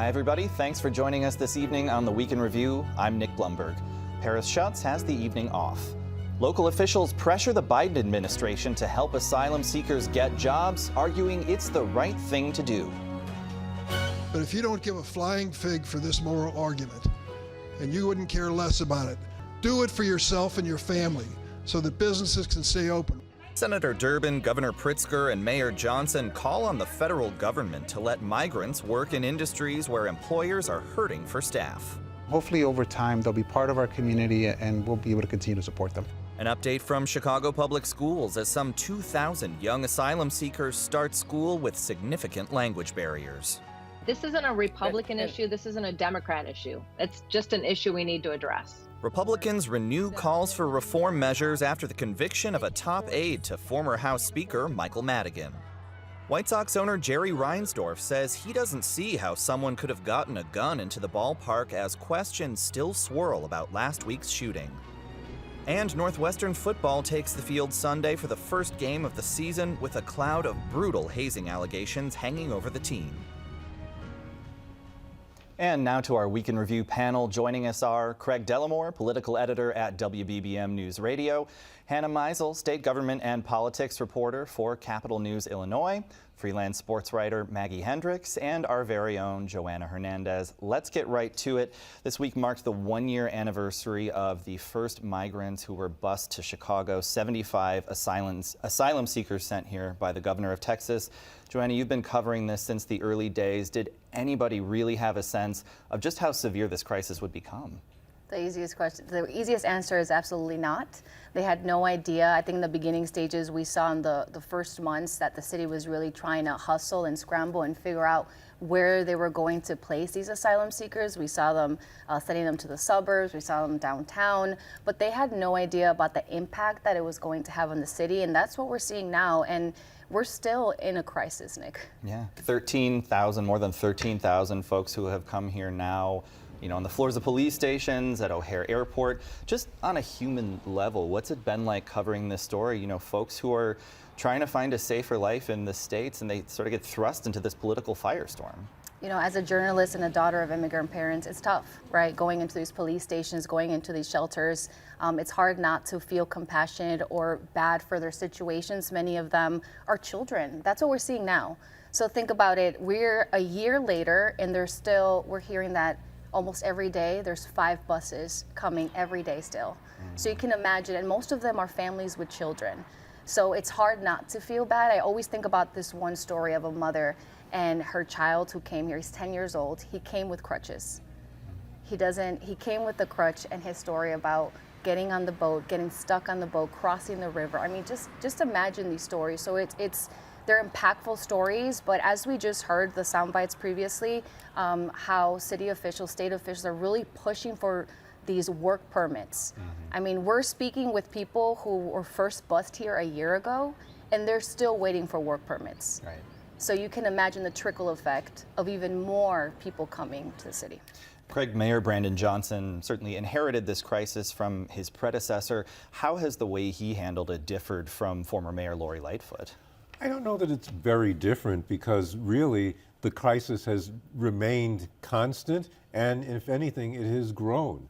Hi everybody, thanks for joining us this evening on the Week in Review. I'm Nick Blumberg. Paris Schutz has the evening off. Local officials pressure the Biden administration to help asylum seekers get jobs, arguing it's the right thing to do. But if you don't give a flying fig for this moral argument, and you wouldn't care less about it, do it for yourself and your family so that businesses can stay open. Senator Durbin, Governor Pritzker, and Mayor Johnson call on the federal government to let migrants work in industries where employers are hurting for staff. Hopefully over time they'll be part of our community and we'll be able to continue to support them. An update from Chicago Public Schools as some 2,000 young asylum seekers start school with significant language barriers. This isn't a Republican issue, this isn't a Democrat issue. It's just an issue we need to address. Republicans renew calls for reform measures after the conviction of a top aide to former House Speaker Michael Madigan. White Sox owner Jerry Reinsdorf says he doesn't see how someone could have gotten a gun into the ballpark as questions still swirl about last week's shooting. And Northwestern Football takes the field Sunday for the first game of the season with a cloud of brutal hazing allegations hanging over the team. And now to our Week in Review panel. Joining us are Craig Dellamore, political editor at WBBM News Radio, Hannah Meisel, state government and politics reporter for Capital News Illinois, freelance sports writer Maggie Hendricks, and our very own Joanna Hernandez. Let's get right to it. This week marked the one-year anniversary of the first migrants who were bused to Chicago, 75 asylum seekers sent here by the governor of Texas. Joanna, you've been covering this since the early days. Did anybody really have a sense of just how severe this crisis would become? The easiest answer is absolutely not. They had no idea. I think in the beginning stages we saw in the first months that the city was really trying to hustle and scramble and figure out where they were going to place these asylum seekers. We saw them sending them to the suburbs, we saw them downtown, but they had no idea about the impact that it was going to have on the city, and that's what we're seeing now. And we're still in a crisis, Nick. Yeah, more than 13,000 folks who have come here now, you know, on the floors of police stations, at O'Hare Airport. Just on a human level, what's it been like covering this story? You know, folks who are trying to find a safer life in the States and they sort of get thrust into this political firestorm. You know, as a journalist and a daughter of immigrant parents, it's tough, right? Going into these police stations, going into these shelters, it's hard not to feel compassionate or bad for their situations. Many of them are children. That's what we're seeing now. So think about it. We're a year later and we're hearing that almost every day there's 5 buses coming every day still. So you can imagine, and most of them are families with children. So it's hard not to feel bad. I always think about this one story of a mother and her child who came here. He's 10 years old. He came with crutches. He came with the crutch, and his story about getting on the boat, getting stuck on the boat, crossing the river. I mean, just imagine these stories. So they're impactful stories, but as we just heard the sound bites previously, how city officials, state officials are really pushing for these work permits. I mean, we're speaking with people who were first bused here a year ago, and they're still waiting for work permits. Right. So you can imagine the trickle effect of even more people coming to the city. Craig, Mayor Brandon Johnson certainly inherited this crisis from his predecessor. How has the way he handled it differed from former Mayor Lori Lightfoot? I don't know that it's very different, because really the crisis has remained constant, and if anything, it has grown.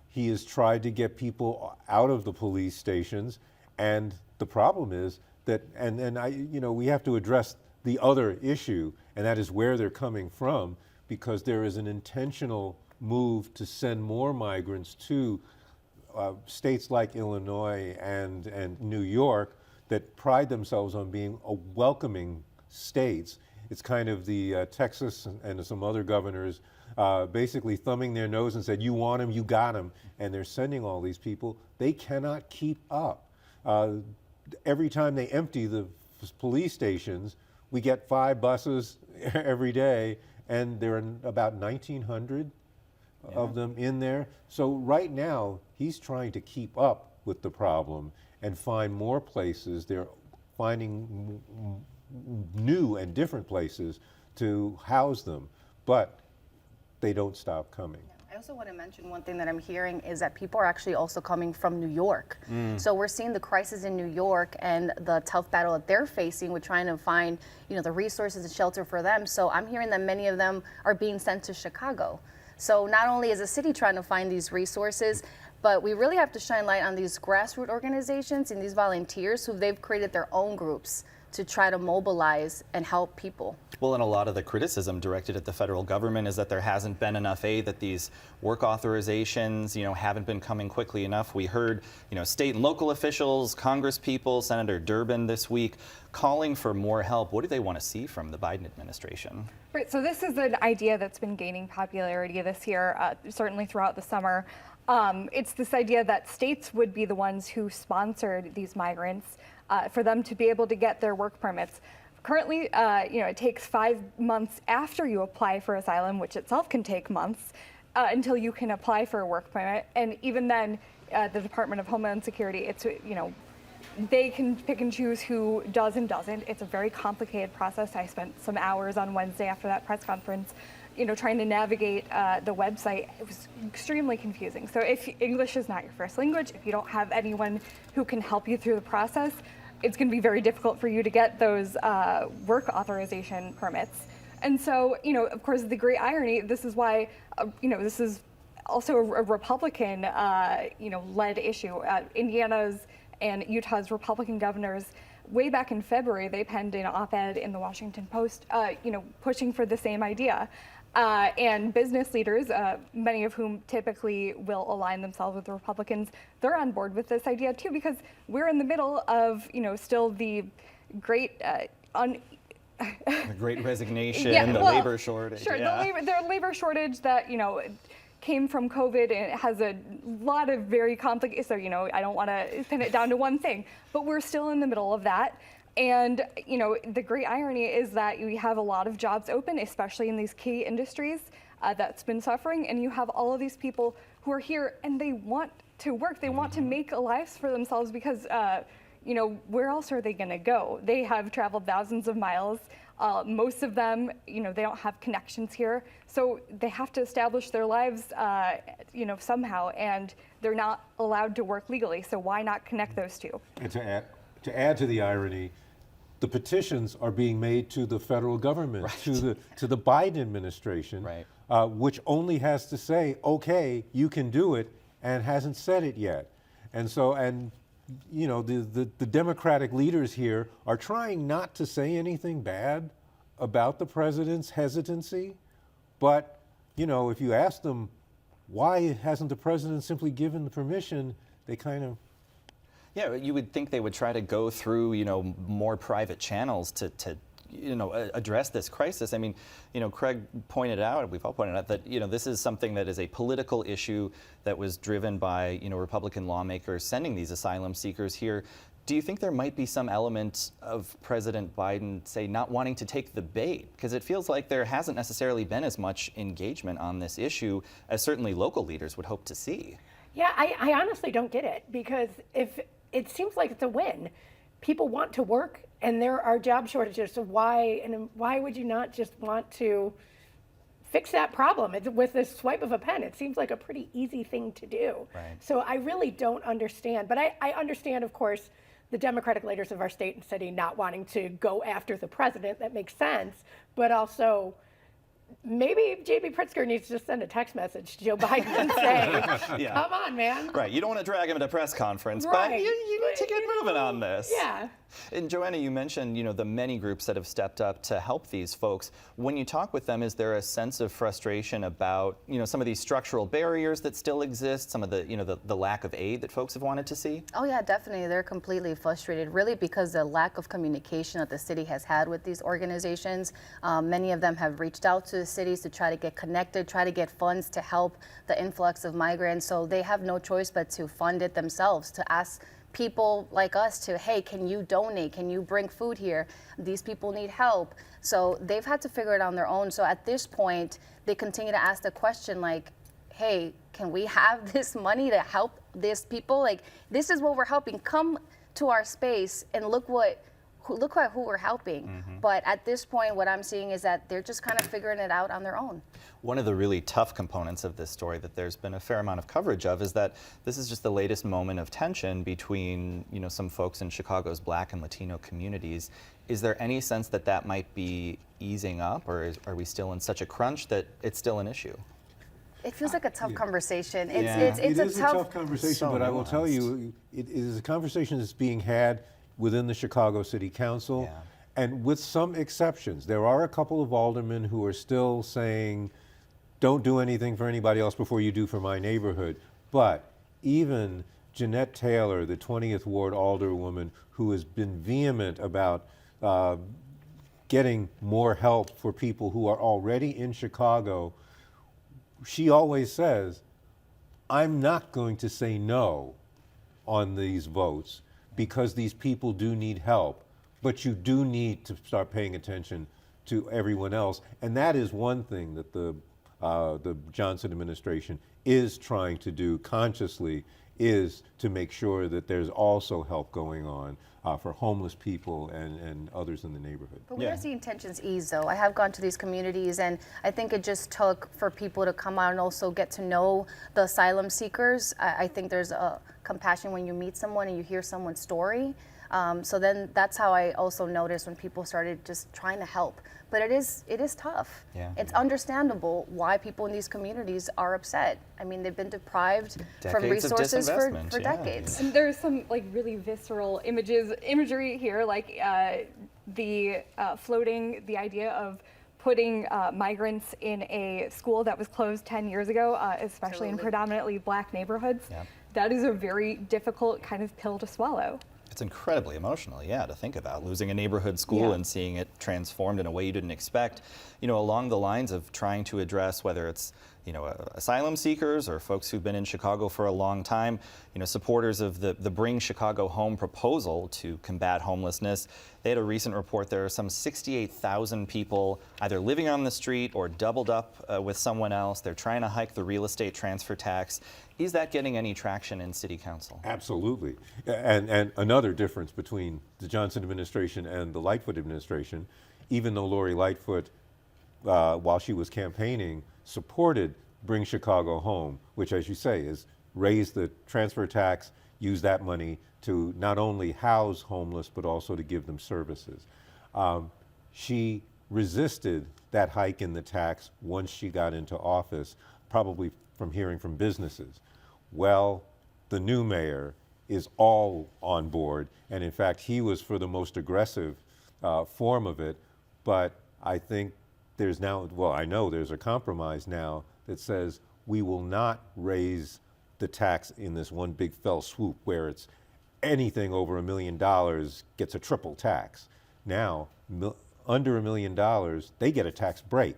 He has tried to get people out of the police stations, and the problem is that, we have to address the other issue, and that is where they're coming from, because there is an intentional move to send more migrants to states like Illinois and New York that pride themselves on being welcoming states. It's kind of the Texas and some other governors basically thumbing their nose and said, you want them, you got them, and they're sending all these people. They cannot keep up. Every time they empty the police stations, we get 5 buses every day, and there are about 1,900 of them in there. So right now, he's trying to keep up with the problem and find more places. They're finding new and different places to house them, but they don't stop coming. I also want to mention one thing that I'm hearing is that people are actually also coming from New York. So we're seeing the crisis in New York and the tough battle that they're facing with trying to find, the resources and shelter for them. So I'm hearing that many of them are being sent to Chicago. So not only is the city trying to find these resources, but we really have to shine light on these grassroots organizations and these volunteers who they've created their own groups to try to mobilize and help people. Well, and a lot of the criticism directed at the federal government is that there hasn't been enough aid, that these work authorizations, haven't been coming quickly enough. We heard, state and local officials, Congress people, Senator Durbin this week calling for more help. What do they want to see from the Biden administration? Right, so this is an idea that's been gaining popularity this year, certainly throughout the summer. It's this idea that states would be the ones who sponsored these migrants for them to be able to get their work permits. Currently, it takes 5 months after you apply for asylum, which itself can take months, until you can apply for a work permit. And even then, the Department of Homeland Security, it's, they can pick and choose who does and doesn't. It's a very complicated process. I spent some hours on Wednesday after that press conference, trying to navigate the website. It was extremely confusing. So if English is not your first language, if you don't have anyone who can help you through the process, it's going to be very difficult for you to get those work authorization permits. And so, of course, the great irony, this is why, this is also a Republican, led issue. Indiana's and Utah's Republican governors, way back in February, they penned an op-ed in the Washington Post, pushing for the same idea. And business leaders, many of whom typically will align themselves with the Republicans, they're on board with this idea too, because we're in the middle of, still the great The great resignation, the well, labor shortage. Sure, Yeah. the labor shortage that, came from COVID, and it has a lot of very complicated, so, I don't want to pin it down to one thing, but we're still in the middle of that. And, the great irony is that you have a lot of jobs open, especially in these key industries that's been suffering. And you have all of these people who are here and they want to work. They want to make a life for themselves because, where else are they going to go? They have traveled thousands of miles. Most of them, they don't have connections here. So they have to establish their lives, somehow. And they're not allowed to work legally. So why not connect those two? And to add to the irony, the petitions are being made to the federal government, Right. to the Biden administration, Right. Which only has to say, okay, you can do it, and hasn't said it yet. And so, the Democratic leaders here are trying not to say anything bad about the president's hesitancy, but, if you ask them, why hasn't the president simply given the permission, they kind of... Yeah, you would think they would try to go through, more private channels to address this crisis. I mean, Craig pointed out, we've all pointed out that, this is something that is a political issue that was driven by, Republican lawmakers sending these asylum seekers here. Do you think there might be some element of President Biden, say, not wanting to take the bait? Because it feels like there hasn't necessarily been as much engagement on this issue as certainly local leaders would hope to see. Yeah, I honestly don't get it, because if it seems like it's a win. People want to work and there are job shortages, so why would you not just want to fix that problem with this swipe of a pen? It seems like a pretty easy thing to do. Right. So I really don't understand, but I understand, of course, the Democratic leaders of our state and city not wanting to go after the president. That makes sense, but also maybe J.B. Pritzker needs to just send a text message to Joe Biden and say, Yeah. come on, man. Right, you don't want to drag him at a press conference, but Right. you need to get moving on this. Yeah. And Joanna, you mentioned, the many groups that have stepped up to help these folks. When you talk with them, is there a sense of frustration about, some of these structural barriers that still exist, some of the, the lack of aid that folks have wanted to see? Oh yeah, definitely. They're completely frustrated, really, because the lack of communication that the city has had with these organizations. Many of them have reached out to the cities to try to get connected, try to get funds to help the influx of migrants. So they have no choice but to fund it themselves, to ask people like us to, hey, can you donate? Can you bring food here? These people need help. So they've had to figure it out on their own. So at this point, they continue to ask the question like, hey, can we have this money to help these people? Like, this is what we're helping. Come to our space and look look at who we're helping. But at this point, what I'm seeing is that they're just kind of figuring it out on their own. One of the really tough components of this story that there's been a fair amount of coverage of is that this is just the latest moment of tension between, some folks in Chicago's Black and Latino communities. Is there any sense that that might be easing up, or are we still in such a crunch that it's still an issue? It feels like a tough conversation. Yeah. It's It is a a tough conversation, so but I will tell nuanced. you, it is a conversation that's being had within the Chicago City Council, Yeah. and with some exceptions. There are a couple of aldermen who are still saying, don't do anything for anybody else before you do for my neighborhood. But even Jeanette Taylor, the 20th Ward alderwoman, who has been vehement about getting more help for people who are already in Chicago, she always says, I'm not going to say no on these votes because these people do need help, but you do need to start paying attention to everyone else. And that is one thing that the Johnson administration is trying to do consciously, is to make sure that there's also help going on for homeless people and others in the neighborhood. But we are seeing tensions ease, though. I have gone to these communities, and I think it just took for people to come out and also get to know the asylum seekers. I think there's a compassion when you meet someone and you hear someone's story. So then that's how I also noticed when people started just trying to help. But it is tough. Yeah. It's understandable why people in these communities are upset. I mean, they've been deprived from Decades of resources for disinvestment, yeah. decades. And there's some really visceral imagery here, like the floating the idea of putting migrants in a school that was closed 10 years ago, especially in Absolutely. predominantly Black neighborhoods. Yeah. That is a very difficult kind of pill to swallow. It's incredibly emotional, to think about losing a neighborhood school and seeing it transformed in a way you didn't expect. Along the lines of trying to address whether it's, asylum seekers or folks who've been in Chicago for a long time, supporters of the Bring Chicago Home proposal to combat homelessness. They had a recent report there are some 68,000 people either living on the street or doubled up with someone else. They're trying to hike the real estate transfer tax. Is that getting any traction in City Council? Absolutely. And another difference between the Johnson administration and the Lightfoot administration, even though Lori Lightfoot, while she was campaigning, supported Bring Chicago Home, which, as you say, is raise the transfer tax, use that money to not only house homeless, but also to give them services. She resisted that hike in the tax once she got into office, probably from hearing from businesses. Well, the new mayor is all on board, and in fact, he was for the most aggressive form of it, but I think there's now, well, I know there's a compromise now that says we will not raise the tax in this one big fell swoop where it's anything over $1 million gets a triple tax. Now, under $1 million, they get a tax break.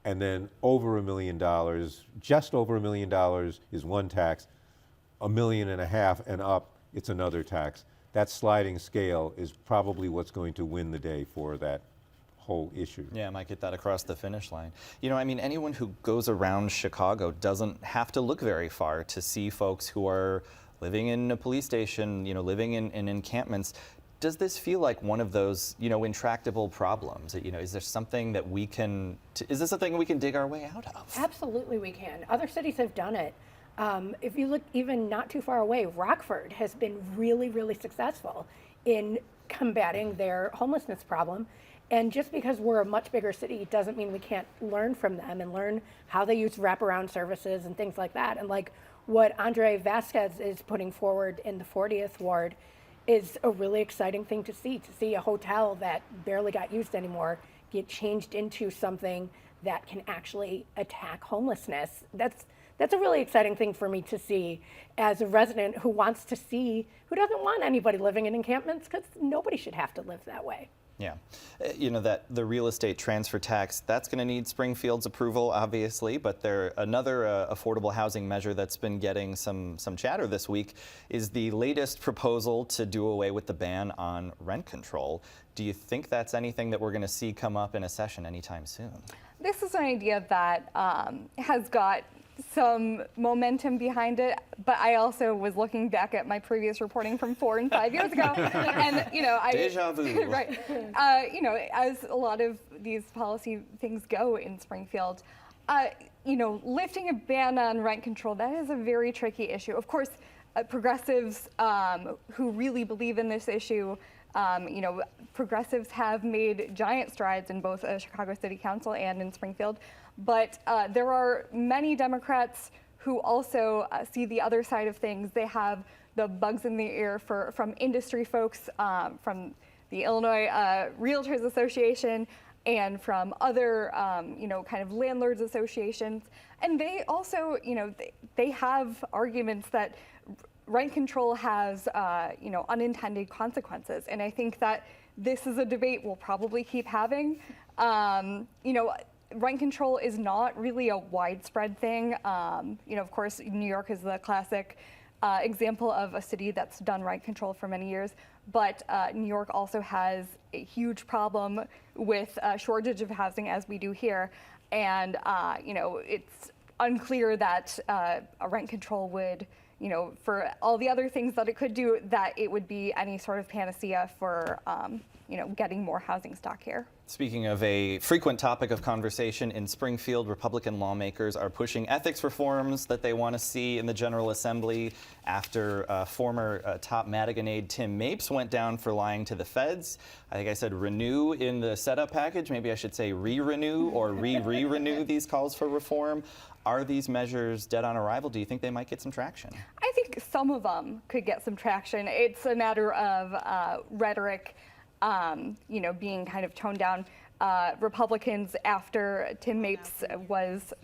And then over $1 million, just over $1 million is one tax, $1.5 million and up, it's another tax. That sliding scale is probably what's going to win the day for that whole issue. Yeah, might get that across the finish line. Anyone who goes around Chicago doesn't have to look very far to see folks who are living in a police station, living in encampments. Does this feel like one of those, intractable problems? Is there something that we can, is this something we can dig our way out of? Absolutely we can. Other cities have done it. If you look even not too far away, Rockford has been really, really successful in combating their homelessness problem. And just because we're a much bigger city doesn't mean we can't learn from them and learn how they use wraparound services and things like that. And like what Andre Vasquez is putting forward in the 40th Ward is a really exciting thing to see a hotel that barely got used anymore get changed into something that can actually attack homelessness. That's a really exciting thing for me to see as a resident who doesn't want anybody living in encampments, because nobody should have to live that way. Yeah. That the real estate transfer tax, that's going to need Springfield's approval, obviously, but another affordable housing measure that's been getting some chatter this week is the latest proposal to do away with the ban on rent control. Do you think that's anything that we're going to see come up in a session anytime soon? This is an idea that has got some momentum behind it, but I also was looking back at my previous reporting from 4 and 5 years ago, and Deja vu. right, as a lot of these policy things go in Springfield, lifting a ban on rent control, that is a very tricky issue. Of course, progressives who really believe in this issue, progressives have made giant strides in both Chicago City Council and in Springfield, but there are many Democrats who also see the other side of things. They have the bugs in the ear from industry folks, from the Illinois Realtors Association, and from other, kind of landlords associations. And they also, they have arguments that rent control has, unintended consequences. And I think that this is a debate we'll probably keep having. Rent control is not really a widespread thing. Of course, New York is the classic example of a city that's done rent control for many years. But New York also has a huge problem with shortage of housing, as we do here. And, it's unclear that a rent control would, for all the other things that it could do, that it would be any sort of panacea for, getting more housing stock here. Speaking of a frequent topic of conversation in Springfield, Republican lawmakers are pushing ethics reforms that they want to see in the General Assembly after former top Madigan aide Tim Mapes went down for lying to the feds. I think I said renew in the setup package. Maybe I should say re-renew or re-renew these calls for reform. Are these measures dead on arrival? Do you think they might get some traction? I think some of them could get some traction. It's a matter of rhetoric, being kind of toned down. Republicans, after Tim Mapes was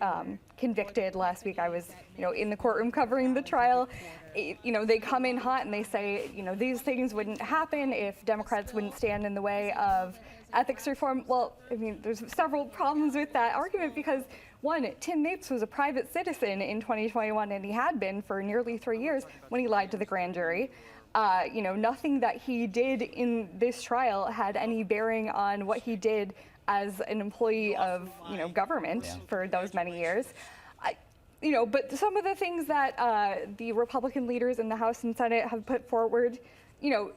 convicted last week, I was, in the courtroom covering the trial. They come in hot and they say, these things wouldn't happen if Democrats wouldn't stand in the way of ethics reform. Well, there's several problems with that argument because, one, Tim Mapes was a private citizen in 2021, and he had been for nearly 3 years when he lied to the grand jury. Nothing that he did in this trial had any bearing on what he did as an employee of, government for those many years. But some of the things that the Republican leaders in the House and Senate have put forward,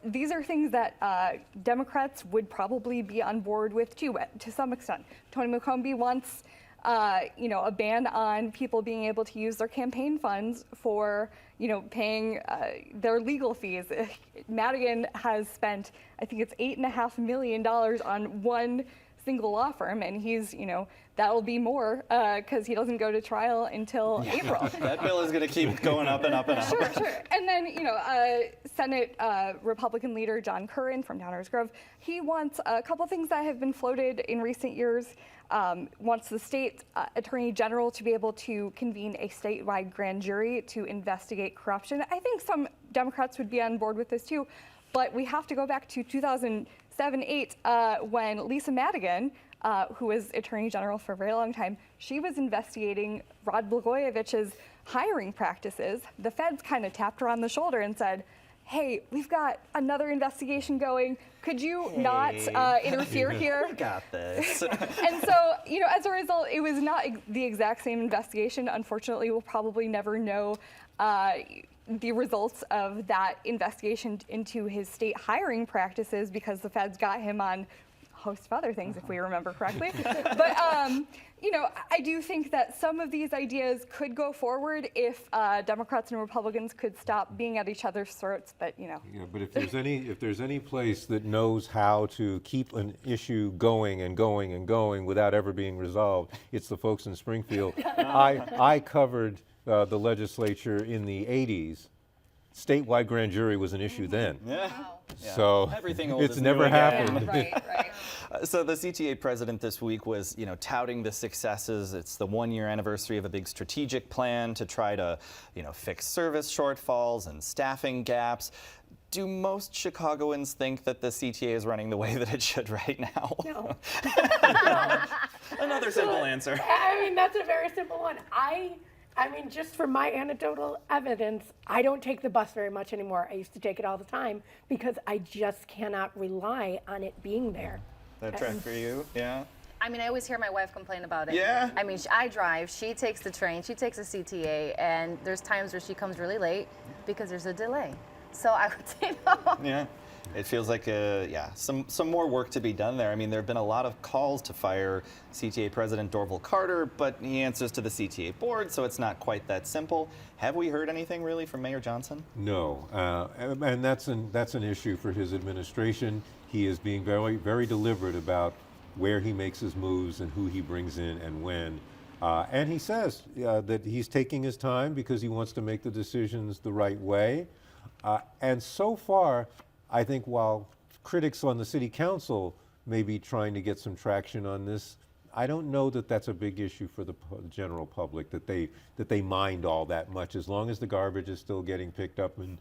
these are things that Democrats would probably be on board with too, to some extent. Tony McCombie wants, a ban on people being able to use their campaign funds for, paying their legal fees. Madigan has spent, I think it's $8.5 million on one single law firm, and he's, that'll be more because he doesn't go to trial until April. That bill is going to keep going up and up and up. Sure. And then, Senate Republican leader John Curran from Downers Grove, he wants a couple things that have been floated in recent years. Wants the state attorney general to be able to convene a statewide grand jury to investigate corruption. I think some Democrats would be on board with this too, but we have to go back to 2007-8 when Lisa Madigan, who was attorney general for a very long time, she was investigating Rod Blagojevich's hiring practices. The feds kind of tapped her on the shoulder and said, hey, we've got another investigation going. Could you not interfere here? We got this. And so, as a result, it was not the exact same investigation. Unfortunately, we'll probably never know the results of that investigation into his state hiring practices because the feds got him on a host of other things, if we remember correctly. But, I do think that some of these ideas could go forward if Democrats and Republicans could stop being at each other's throats. But Yeah, but if there's any place that knows how to keep an issue going and going and going without ever being resolved, it's the folks in Springfield. I covered the legislature in the 80s. Statewide grand jury was an issue then. Yeah. So Everything old it's is never new again. happened. right. So the CTA president this week was, touting the successes. It's the 1-year anniversary of a big strategic plan to try to, fix service shortfalls and staffing gaps. Do most Chicagoans think that the CTA is running the way that it should right now? No. Another simple answer. That's a very simple one. Just from my anecdotal evidence, I don't take the bus very much anymore. I used to take it all the time because I just cannot rely on it being there. That track for you, yeah? I mean, I always hear my wife complain about it. Yeah? I mean, I drive, she takes the train, she takes the CTA, and there's times where she comes really late because there's a delay. So I would say no. Yeah. It feels like, some more work to be done there. I mean, there have been a lot of calls to fire CTA President Dorval Carter, but he answers to the CTA board, so it's not quite that simple. Have we heard anything really from Mayor Johnson? No, and that's an issue for his administration. He is being very, very deliberate about where he makes his moves and who he brings in and when. And he says that he's taking his time because he wants to make the decisions the right way. And so far, I think while critics on the city council may be trying to get some traction on this, I don't know that that's a big issue for the general public, that they mind all that much. As long as the garbage is still getting picked up and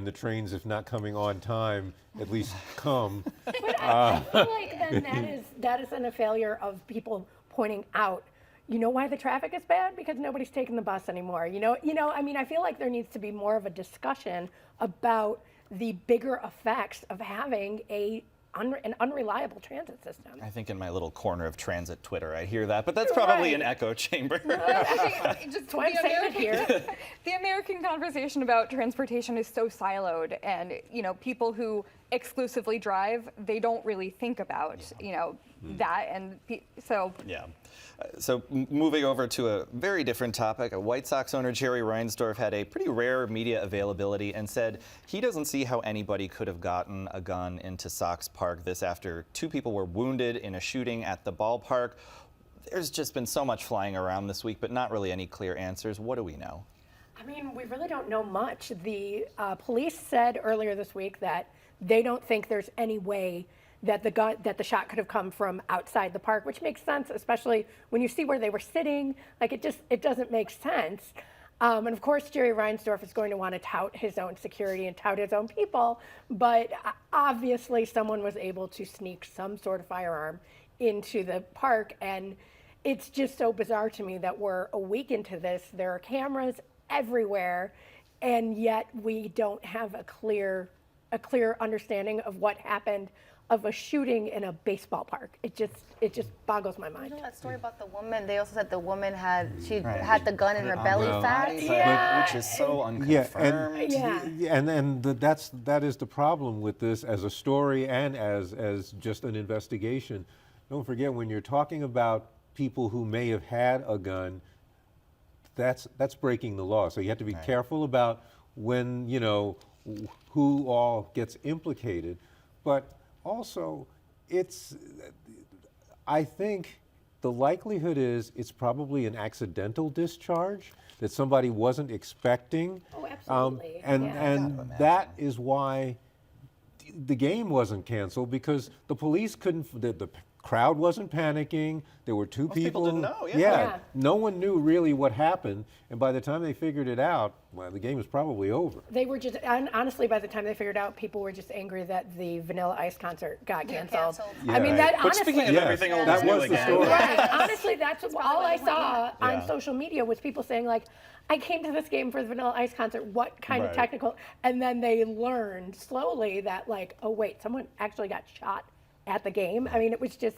the trains, if not coming on time, at least come. But I feel like then that is then a failure of people pointing out, you know why the traffic is bad? Because nobody's taking the bus anymore. I mean, I feel like there needs to be more of a discussion about the bigger effects of having an unreliable transit system. I think in my little corner of transit Twitter, I hear that, but that's probably an echo chamber. I think just That's why I'm saying it here. The American conversation about transportation is so siloed, and people who exclusively drive, they don't really think about that, and so Yeah. So moving over to a very different topic, White Sox owner Jerry Reinsdorf had a pretty rare media availability and said he doesn't see how anybody could have gotten a gun into Sox Park. This after 2 people were wounded in a shooting at the ballpark. There's just been so much flying around this week, but not really any clear answers. What do we know? I mean, we really don't know much. The police said earlier this week that they don't think there's any way that the shot could have come from outside the park, which makes sense, especially when you see where they were sitting. Like, it doesn't make sense. And of course, Jerry Reinsdorf is going to want to tout his own security and tout his own people, but obviously someone was able to sneak some sort of firearm into the park, and it's just so bizarre to me that we're a week into this. There are cameras everywhere, and yet we don't have a clear understanding of what happened of a shooting in a baseball park. It just boggles my mind. You know that story about the woman? They also said the woman had the gun in her belly fat. Which is so unconfirmed. That is the problem with this as a story and as just an investigation. Don't forget, when you're talking about people who may have had a gun, that's breaking the law. So you have to be careful about when, who all gets implicated. But also, I think the likelihood is it's probably an accidental discharge that somebody wasn't expecting. Oh, absolutely. And that is why the game wasn't canceled, because the police couldn't, the crowd wasn't panicking. There were 2 people didn't know, no one knew really what happened. And by the time they figured it out, well, the game was probably over. They were just, and honestly, by the time they figured out, people were just angry that the Vanilla Ice concert got canceled. Yeah. I mean, that But honestly, speaking of everything old that is new was the again. story. right, honestly, that's all I saw on Yeah. social media was people saying, like, I came to this game for the Vanilla Ice concert. What kind of technical? And then they learned slowly that, like, oh wait, someone actually got shot at the game. I mean, it was just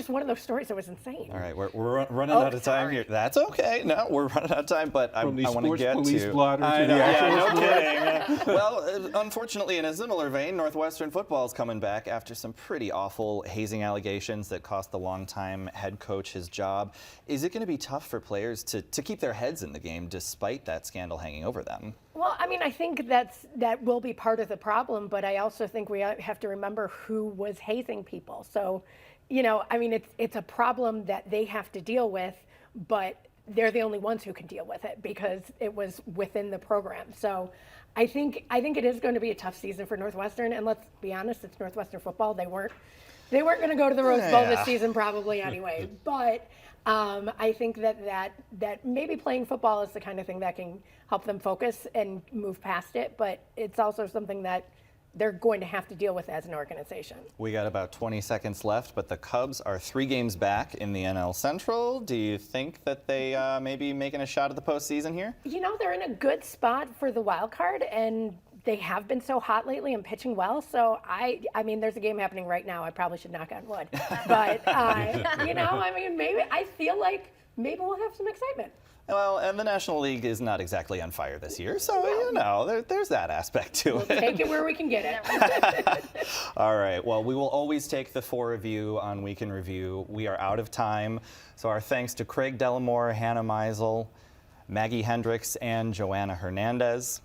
one of those stories that was insane. All right, we're running out of time here. That's okay. No, we're running out of time, but I want to get police to. blotter I to know, the actual no kidding. Well, unfortunately, in a similar vein, Northwestern Football is coming back after some pretty awful hazing allegations that cost the longtime head coach his job. Is it going to be tough for players to keep their heads in the game despite that scandal hanging over them? Well, I mean, I think that will be part of the problem, but I also think we have to remember who was hazing people. So, I mean, it's a problem that they have to deal with, but they're the only ones who can deal with it because it was within the program. So I think it is going to be a tough season for Northwestern, and let's be honest, it's Northwestern football. They weren't going to go to the Rose Bowl this season probably anyway. But I think that maybe playing football is the kind of thing that can help them focus and move past it, but it's also something that they're going to have to deal with as an organization. We got about 20 seconds left, but the Cubs are 3 games back in the NL Central. Do you think that they may be making a shot at the postseason here? They're in a good spot for the wild card, and they have been so hot lately and pitching well. So I mean, there's a game happening right now. I probably should knock on wood, but you know, I mean, maybe I feel like maybe we'll have some excitement. Well, and the National League is not exactly on fire this year, so, you know, there's that aspect to it. We'll take it where we can get it. All right, well, we will always take the 4 of you on Week in Review. We are out of time, so our thanks to Craig Delamore, Hannah Meisel, Maggie Hendricks, and Joanna Hernandez.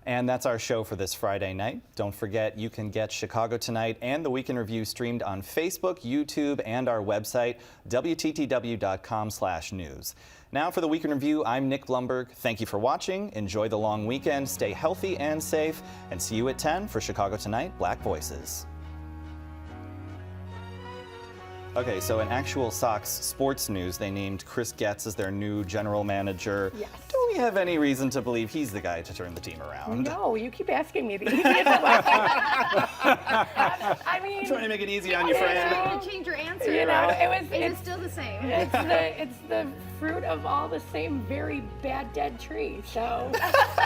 And that's our show for this Friday night. Don't forget, you can get Chicago Tonight and the Week in Review streamed on Facebook, YouTube, and our website, WTTW.com/news. Now for the Week in Review, I'm Nick Blumberg. Thank you for watching. Enjoy the long weekend. Stay healthy and safe. And see you at 10 for Chicago Tonight, Black Voices. Okay, so in actual Sox sports news, they named Chris Getz as their new general manager. Yes. Do we have any reason to believe he's the guy to turn the team around? No, you keep asking me the easiest question. I mean, I'm trying to make it easy on you, friend. Trying to change your answer. you know, It's still the same. it's the fruit of all the same very bad dead tree. So,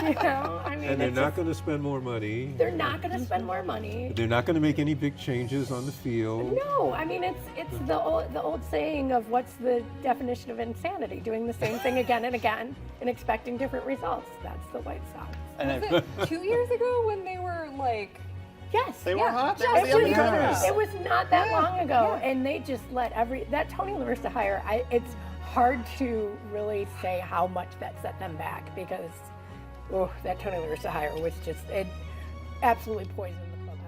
you know, I mean, And they're not going to spend more money. they're not going to spend more money. They're not going to make any big changes on the field. No, I mean it's the old saying of what's the definition of insanity? Doing the same thing again and again and expecting different results. That's the White Sox. And Was it 2 years ago when they were like, Yes, they were hot. They It were the was, up-and-comers. it was not that long ago, and they just let that Tony La Russa hire. It's hard to really say how much that set them back because that Tony La Russa hire was just it absolutely poisoned the clubhouse.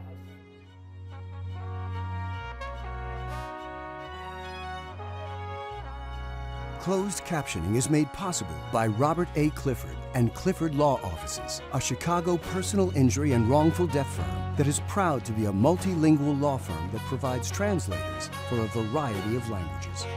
Closed captioning is made possible by Robert A. Clifford and Clifford Law Offices, a Chicago personal injury and wrongful death firm that is proud to be a multilingual law firm that provides translators for a variety of languages.